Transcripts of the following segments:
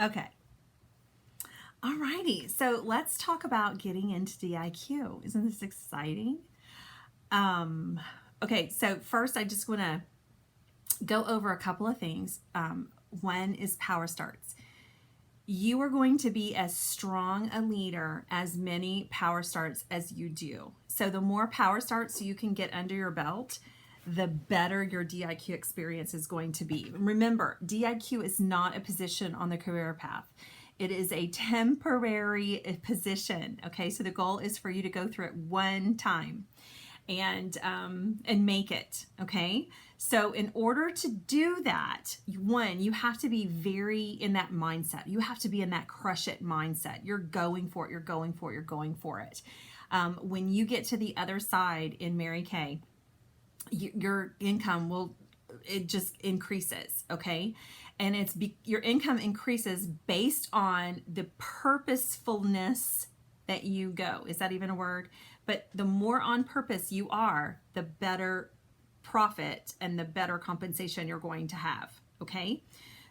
Okay. Alrighty. So let's talk about getting into DIQ. Isn't this exciting? Um, okay. So first, I just want to go over a couple of things. One is power starts. You are going to be as strong a leader as many power starts as you do. So the more power starts you can get under your belt, the better your DIQ experience is going to be. Remember, DIQ is not a position on the career path. It is a temporary position. Okay, so the goal is for you to go through it one time and make it. Okay, so in order to do that, one, you have to be very in that mindset. You have to be in that crush it mindset. You're going for it. You're going for it. You're going for it. When you get to the other side in Mary Kay, your income will, it just increases. Okay, and your income increases based on the purposefulness that you go. Is that even a word? But the more on purpose you are, the better profit and the better compensation you're going to have. Okay,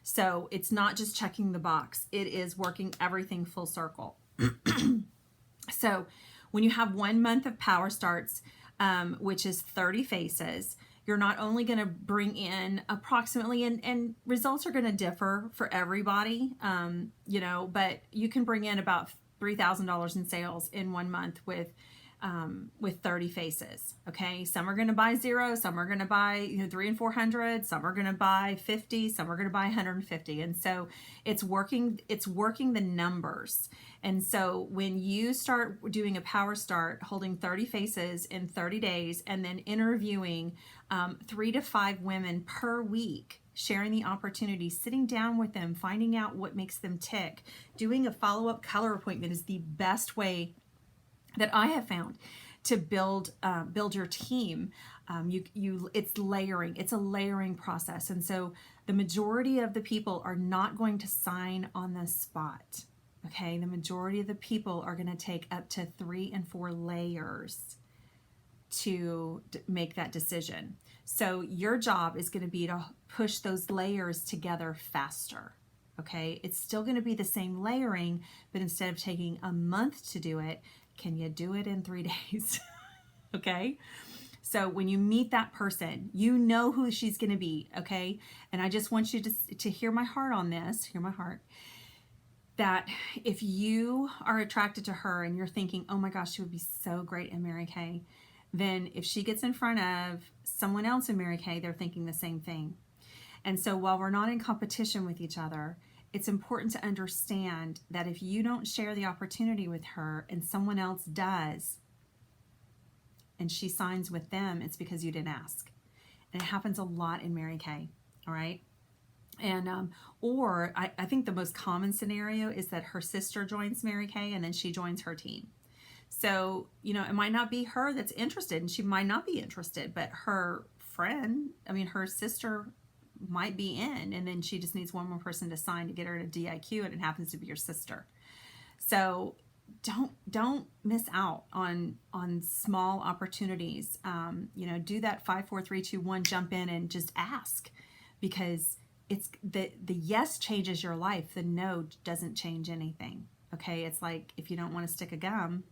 so it's not just checking the box, it is working everything full circle. So when you have 1 month of power starts, which is 30 faces, you're not only going to bring in approximately, and results are going to differ for everybody, but you can bring in about $3,000 in sales in 1 month with 30 faces. Okay, some are going to buy 0, some are going to buy 300 and 400, some are going to buy 50, some are going to buy 150, and so it's working the numbers. And so when you start doing a power start, holding 30 faces in 30 days, and then interviewing 3 to 5 women per week, sharing the opportunity, sitting down with them, finding out what makes them tick, doing a follow-up color appointment is the best way that I have found to build your team. It's layering. It's a layering process, and so the majority of the people are not going to sign on the spot. Okay, the majority of the people are going to take up to 3 and 4 layers to make that decision. So your job is going to be to push those layers together faster. Okay, it's still going to be the same layering, but instead of taking a month to do it, can you do it in 3 days? Okay, so when you meet that person, you know who she's going to be. Okay, and I just want you to hear my heart on this. Hear my heart. That if you are attracted to her and you're thinking, oh my gosh, she would be so great in Mary Kay, then if she gets in front of someone else in Mary Kay, they're thinking the same thing. And so while we're not in competition with each other, it's important to understand that if you don't share the opportunity with her and someone else does, and she signs with them, it's because you didn't ask. And it happens a lot in Mary Kay, all right? And or I think the most common scenario is that her sister joins Mary Kay and then she joins her team. So, it might not be her that's interested, and she might not be interested, but her friend, her sister might be in, and then she just needs one more person to sign to get her to DIQ, and it happens to be your sister. So don't miss out on small opportunities. Do that 5, 4, 3, 2, 1, jump in and just ask, because it's the yes changes your life. The no doesn't change anything. Okay, it's like if you don't want to stick a gum,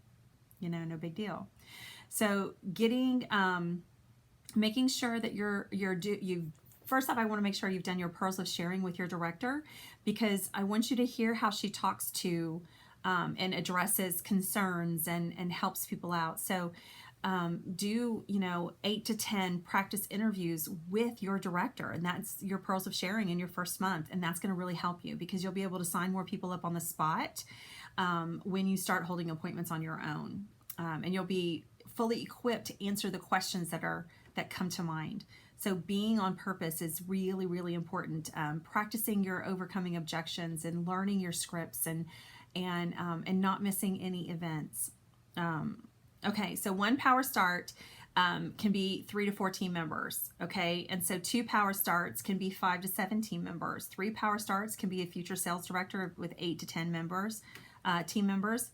no big deal. So making sure that you first off, I want to make sure you've done your pearls of sharing with your director, because I want you to hear how she talks to and addresses concerns and helps people out. So do 8 to 10 practice interviews with your director, and that's your pearls of sharing in your first month, and that's going to really help you, because you'll be able to sign more people up on the spot when you start holding appointments on your own, and you'll be fully equipped to answer the questions that come to mind. So being on purpose is really, really important. Practicing your overcoming objections and learning your scripts and not missing any events. Okay, so 1 power start can be 3 to 4 team members. Okay, and so 2 power starts can be 5 to 7 team members. 3 power starts can be a future sales director with 8 to 10 team members.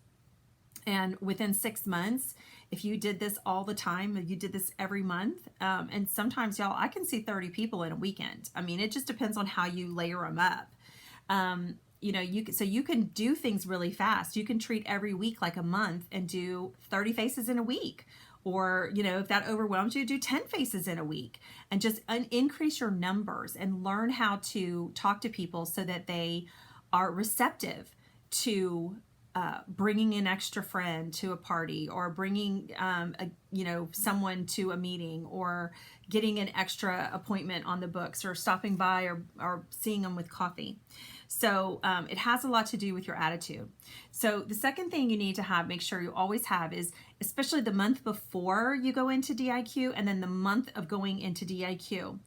And within 6 months, if you did this all the time, if you did this every month, and sometimes, y'all, I can see 30 people in a weekend. It just depends on how you layer them up. so you can do things really fast. You can treat every week like a month and do 30 faces in a week. Or, if that overwhelms you, do 10 faces in a week and just increase your numbers and learn how to talk to people so that they are receptive to bringing an extra friend to a party, or bringing someone to a meeting, or getting an extra appointment on the books, or stopping by, or seeing them with coffee. So it has a lot to do with your attitude. So the second thing you need to make sure you always have is, especially the month before you go into DIQ and then the month of going into DIQ.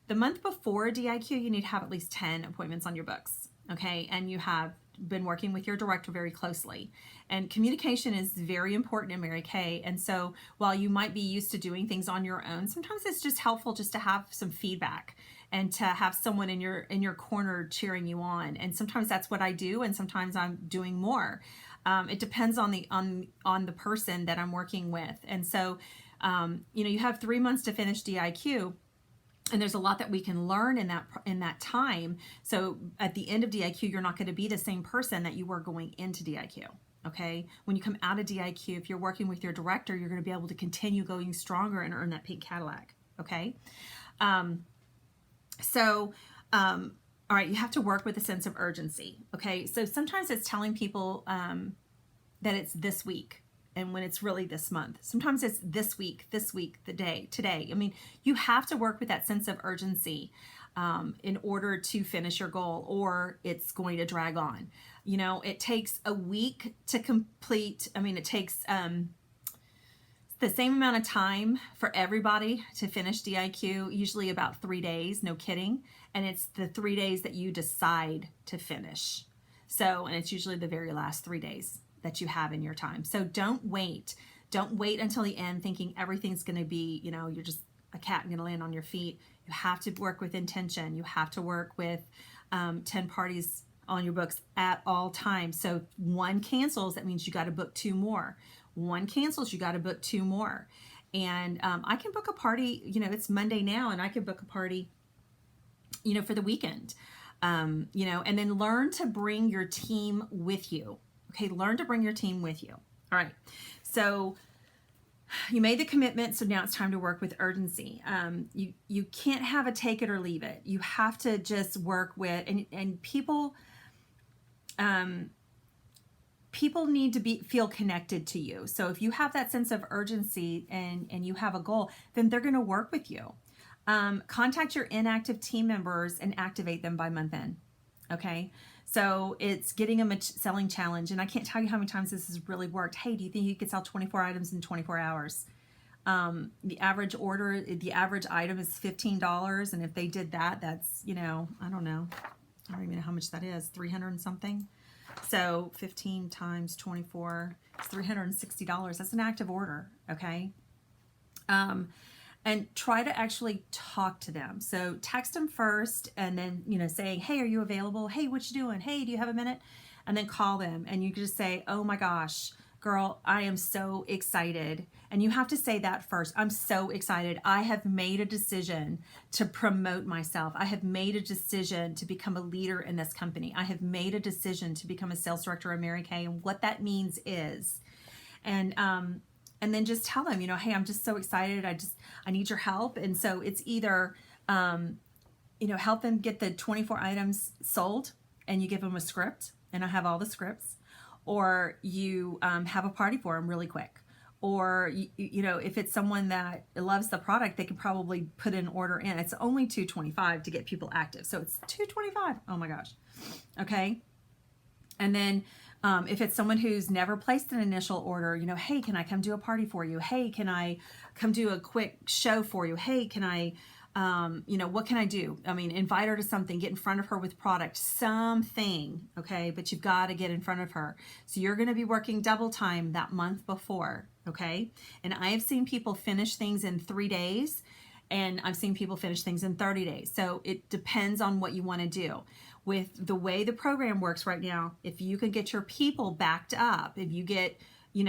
The month before DIQ, you need to have at least 10 appointments on your books, okay? And you have been working with your director very closely. And communication is very important in Mary Kay. And so while you might be used to doing things on your own, sometimes it's just helpful just to have some feedback and to have someone in your corner cheering you on. And sometimes that's what I do, and sometimes I'm doing more. It depends on the person that I'm working with. And so you have 3 months to finish DIQ. And there's a lot that we can learn in that time. So at the end of DIQ, you're not going to be the same person that you were going into DIQ. Okay. When you come out of DIQ, if you're working with your director, you're going to be able to continue going stronger and earn that pink Cadillac. Okay. All right, you have to work with a sense of urgency. Okay. So sometimes it's telling people that it's this week, and when it's really this month. Sometimes it's this week, today. I mean, you have to work with that sense of urgency in order to finish your goal, or it's going to drag on. It takes a week to complete. I mean, it takes the same amount of time for everybody to finish DIQ, usually about 3 days, no kidding. And it's the 3 days that you decide to finish. So, and it's usually the very last 3 days that you have in your time. So don't wait. Don't wait until the end thinking everything's going to be, you're just a cat and going to land on your feet. You have to work with intention. You have to work with 10 parties on your books at all times. So one cancels, that means you got to book 2 more. One cancels, you got to book 2 more. And I can book a party, it's Monday now, and I can book a party, for the weekend, and then learn to bring your team with you. Okay, learn to bring your team with you. All right, so you made the commitment, so now it's time to work with urgency. You can't have a take it or leave it. You have to just work with, and people need to feel connected to you. So if you have that sense of urgency and you have a goal, then they're going to work with you. Contact your inactive team members and activate them by month end. Okay. So it's getting them a selling challenge. And I can't tell you how many times this has really worked. Hey, do you think you could sell 24 items in 24 hours? The average item is $15. And if they did that, that's, I don't know. I don't even know how much that is, 300 and something. So 15 times 24, it's $360. That's an active order. Okay. And try to actually talk to them. So text them first, and then, saying, hey, are you available? Hey, what you doing? Hey, do you have a minute? And then call them, and you can just say, oh my gosh, girl, I am so excited. And you have to say that first. I'm so excited. I have made a decision to promote myself. I have made a decision to become a leader in this company. I have made a decision to become a sales director of Mary Kay. And what that means is, and then just tell them, hey, I'm just so excited. I need your help. And so it's either, help them get the 24 items sold, and you give them a script, and I have all the scripts, or you have a party for them really quick. Or, if it's someone that loves the product, they can probably put an order in. It's only $225 to get people active. So it's $225. Oh my gosh. Okay. And then, if it's someone who's never placed an initial order, hey, can I come do a party for you? Hey, can I come do a quick show for you? Hey, can I, what can I do? I mean, invite her to something, get in front of her with product, something, okay? But you've got to get in front of her. So you're going to be working double time that month before, okay? And I have seen people finish things in 3 days, and I've seen people finish things in 30 days. So it depends on what you want to do. With the way the program works right now, if you can get your people backed up, if you get, you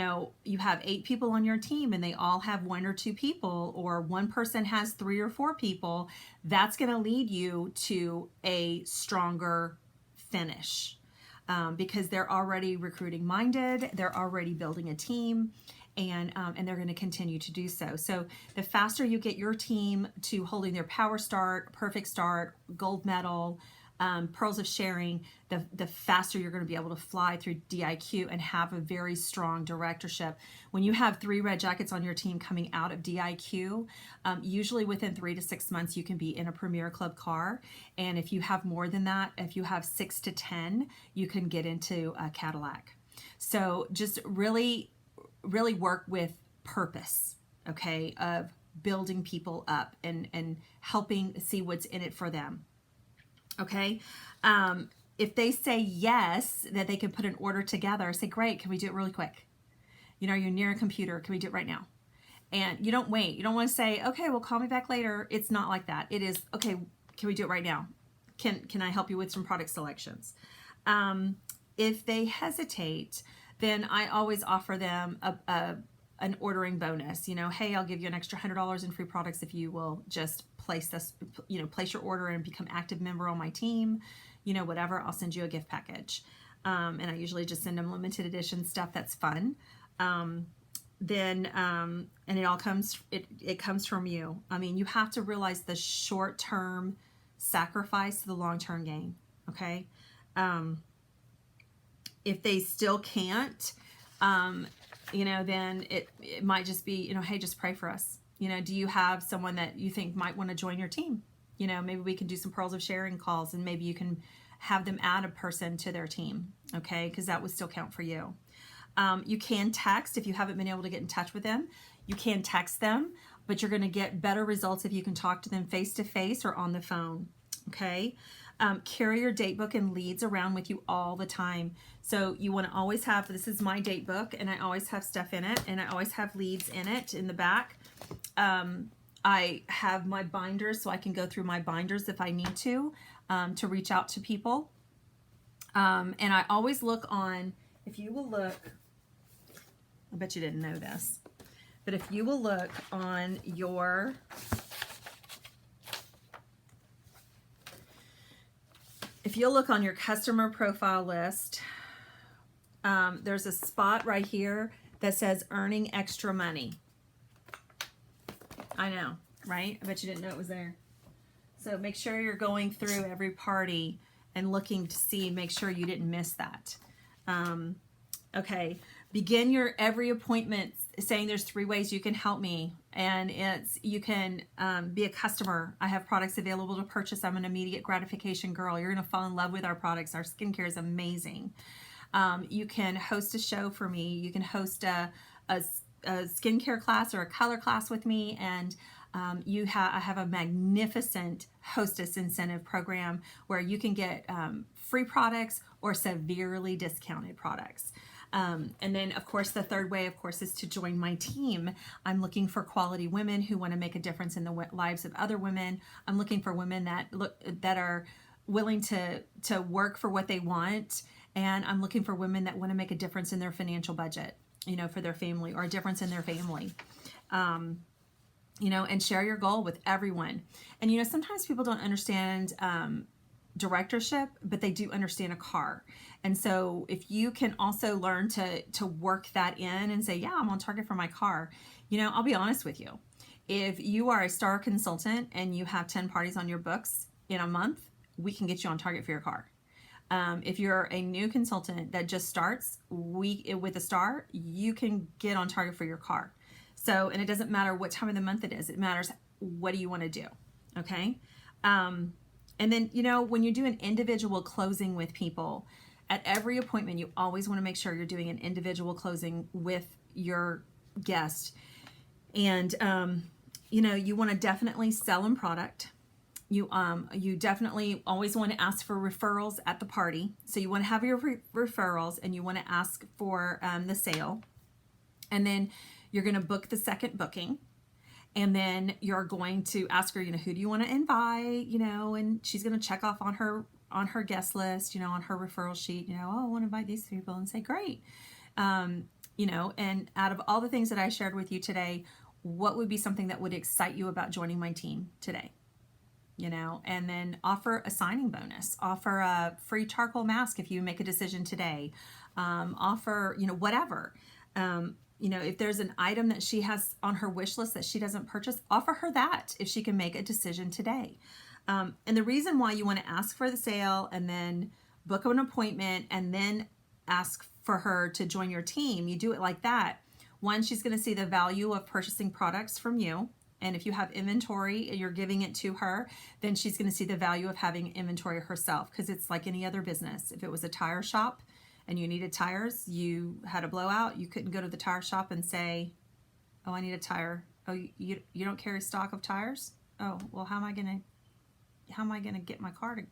have 8 people on your team and they all have 1 or 2 people, or one person has 3 or 4 people, that's going to lead you to a stronger finish. because they're already recruiting minded, they're already building a team, and they're going to continue to do so. So the faster you get your team to holding their power start, perfect start, gold medal, pearls of sharing, the faster you're going to be able to fly through DIQ and have a very strong directorship. When you have 3 red jackets on your team coming out of DIQ, usually within 3 to 6 months you can be in a Premier Club car. And if you have more than that, if you have 6 to 10, you can get into a Cadillac. So just really work with purpose, okay, of building people up and helping see what's in it for them. Okay. If they say yes, that they can put an order together, say, great, can we do it really quick? You know, you're near a computer. Can we do it right now? And you don't wait. You don't want to say, okay, well, call me back later. It's not like that. It is, okay, can we do it right now? Can I help you with some product selections? If they hesitate, then I always offer them an ordering bonus. You know, hey, I'll give you an extra $100 in free products if you will just place your order and become active member on my team. You know, whatever, I'll send you a gift package. And I usually just send them limited edition stuff that's fun. And it all comes, it comes from you. I mean, you have to realize the short-term sacrifice to the long-term gain. Okay. If they still can't, you know, then it might just be, you know, hey, just pray for us. You know, do you have someone that you think might want to join your team? You know, maybe we can do some pearls of sharing calls, and maybe you can have them add a person to their team. Okay. Because that would still count for you. You can text if you haven't been able to get in touch with them. You can text them, but you're going to get better results if you can talk to them face to face or on the phone. Okay. Carry your date book and leads around with you all the time. So you want to always have, this is my date book, and I always have stuff in it, and I always have leads in it in the back. I have my binders, so I can go through my binders if I need to reach out to people. And I always look on, if you will look, I bet you didn't know this, but if you will look on your, if you'll look on your customer profile list, there's a spot right here that says earning extra money. I know, right? I bet you didn't know it was there. So make sure you're going through every party and looking to see and make sure you didn't miss that. Okay, begin your every appointment saying there's 3 ways you can help me. And it's, you can be a customer. I have products available to purchase. I'm an immediate gratification girl. You're going to fall in love with our products. Our skincare is amazing. You can host a show for me. You can host a skincare class or a color class with me, and I have a magnificent hostess incentive program where you can get free products or severely discounted products. And then, of course, the third way, of course, is to join my team. I'm looking for quality women who want to make a difference in the lives of other women. I'm looking for women that are willing to work for what they want, and I'm looking for women that want to make a difference in their financial budget, you know, for their family, or a difference in their family. You know, and share your goal with everyone. And, you know, sometimes people don't understand directorship, but they do understand a car. And so if you can also learn to work that in and say, yeah, I'm on target for my car. You know, I'll be honest with you. If you are a star consultant and you have 10 parties on your books in a month, we can get you on target for your car. If you're a new consultant that just starts with a star, you can get on target for your car. So, and it doesn't matter what time of the month it is. It matters, what do you want to do? Okay. And then, you know, when you do an individual closing with people, at every appointment, you always want to make sure you're doing an individual closing with your guest. And, you know, you want to definitely sell them product. You definitely always want to ask for referrals at the party. So you want to have your referrals, and you want to ask for the sale. And then you're going to book the second booking. And then you're going to ask her, you know, who do you want to invite, you know, and she's going to check off on her guest list, you know, on her referral sheet, you know, oh, I want to invite these people, and say, great. You know, and out of all the things that I shared with you today, what would be something that would excite you about joining my team today? you know, and then offer a signing bonus, offer a free charcoal mask if you make a decision today, offer, you know, whatever. You know, if there's an item that she has on her wish list that she doesn't purchase, offer her that if she can make a decision today. And the reason why you want to ask for the sale and then book an appointment and then ask for her to join your team, you do it like that. One, she's going to see the value of purchasing products from you. And if you have inventory and you're giving it to her, then she's going to see the value of having inventory herself, because it's like any other business. If it was a tire shop and you needed tires, you had a blowout, you couldn't go to the tire shop and say, oh, I need a tire. Oh, you don't carry stock of tires? Oh, well, how am I going to get my car to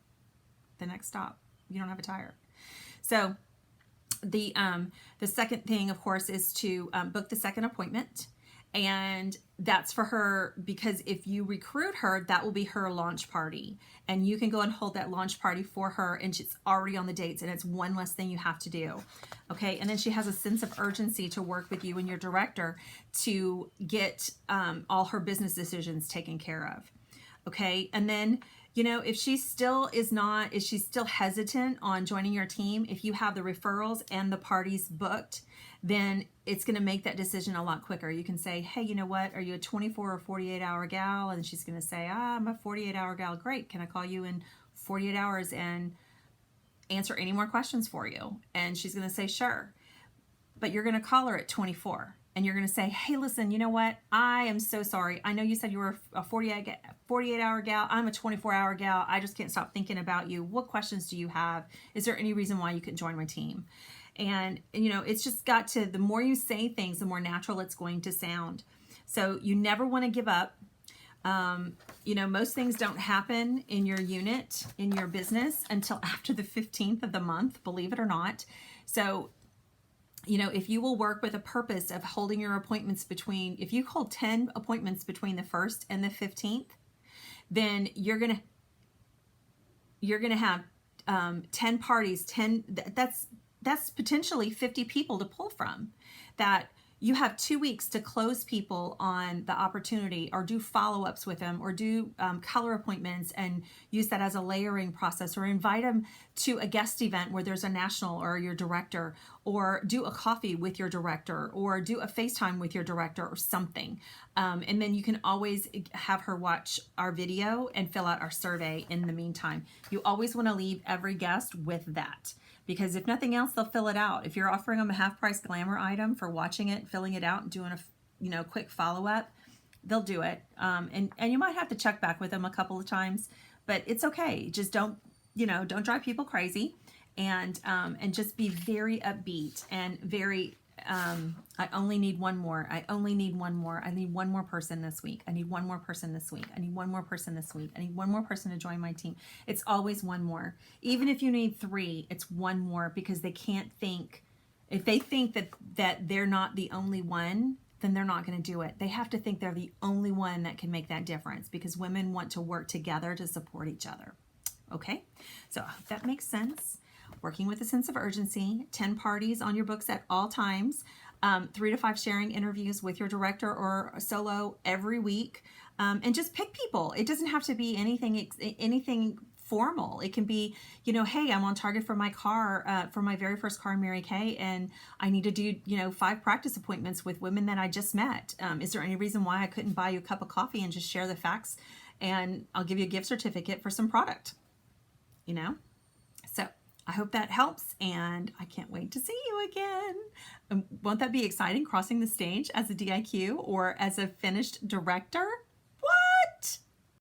the next stop? You don't have a tire. So the second thing, of course, is to book the second appointment. And that's for her, because if you recruit her, that will be her launch party. And you can go and hold that launch party for her, and she's already on the dates, and it's one less thing you have to do. Okay, and then she has a sense of urgency to work with you and your director to get all her business decisions taken care of. Okay, and then, you know, if she still is she's still hesitant on joining your team, if you have the referrals and the parties booked, then it's going to make that decision a lot quicker. You can say, hey, you know what? Are you a 24 or 48 hour gal? And she's going to say, I'm a 48 hour gal. Great. Can I call you in 48 hours and answer any more questions for you? And she's going to say, sure. But you're going to call her at 24. And you're going to say, hey, listen, you know what? I am so sorry. I know you said you were a 48 hour gal. I'm a 24 hour gal. I just can't stop thinking about you. What questions do you have? Is there any reason why you can join my team? And, you know, it's just got to, the more you say things, the more natural it's going to sound. So you never want to give up. You know, most things don't happen in your unit, in your business, until after the 15th of the month, believe it or not. So, you know, if you will work with a purpose of holding your appointments if you hold 10 appointments between the 1st and the 15th, then you're going to have 10 parties, that's potentially 50 people to pull from. That you have 2 weeks to close people on the opportunity, or do follow-ups with them, or do color appointments and use that as a layering process, or invite them to a guest event where there's a national or your director, or do a coffee with your director, or do a FaceTime with your director or something. And then you can always have her watch our video and fill out our survey in the meantime. You always want to leave every guest with that, because if nothing else, they'll fill it out. If you're offering them a half-price glamour item for watching it, filling it out, and doing a quick follow-up, they'll do it. And you might have to check back with them a couple of times, but it's okay. Just don't drive people crazy, and just be very upbeat and very. I only need one more. I only need one more. I need one more person this week. I need one more person this week. I need one more person this week. I need one more person to join my team. It's always one more. Even if you need 3, it's one more, because they can't think. If they think that they're not the only one, then they're not going to do it. They have to think they're the only one that can make that difference, because women want to work together to support each other. Okay, so I hope that makes sense. Working with a sense of urgency, 10 parties on your books at all times, 3 to 5 sharing interviews with your director or solo every week, and just pick people. It doesn't have to be anything formal. It can be, hey, I'm on target for my car, for my very first car in Mary Kay, and I need to do, 5 practice appointments with women that I just met. Is there any reason why I couldn't buy you a cup of coffee and just share the facts, and I'll give you a gift certificate for some product, So I hope that helps, and I can't wait to see you again. Won't that be exciting, crossing the stage as a DIQ or as a finished director?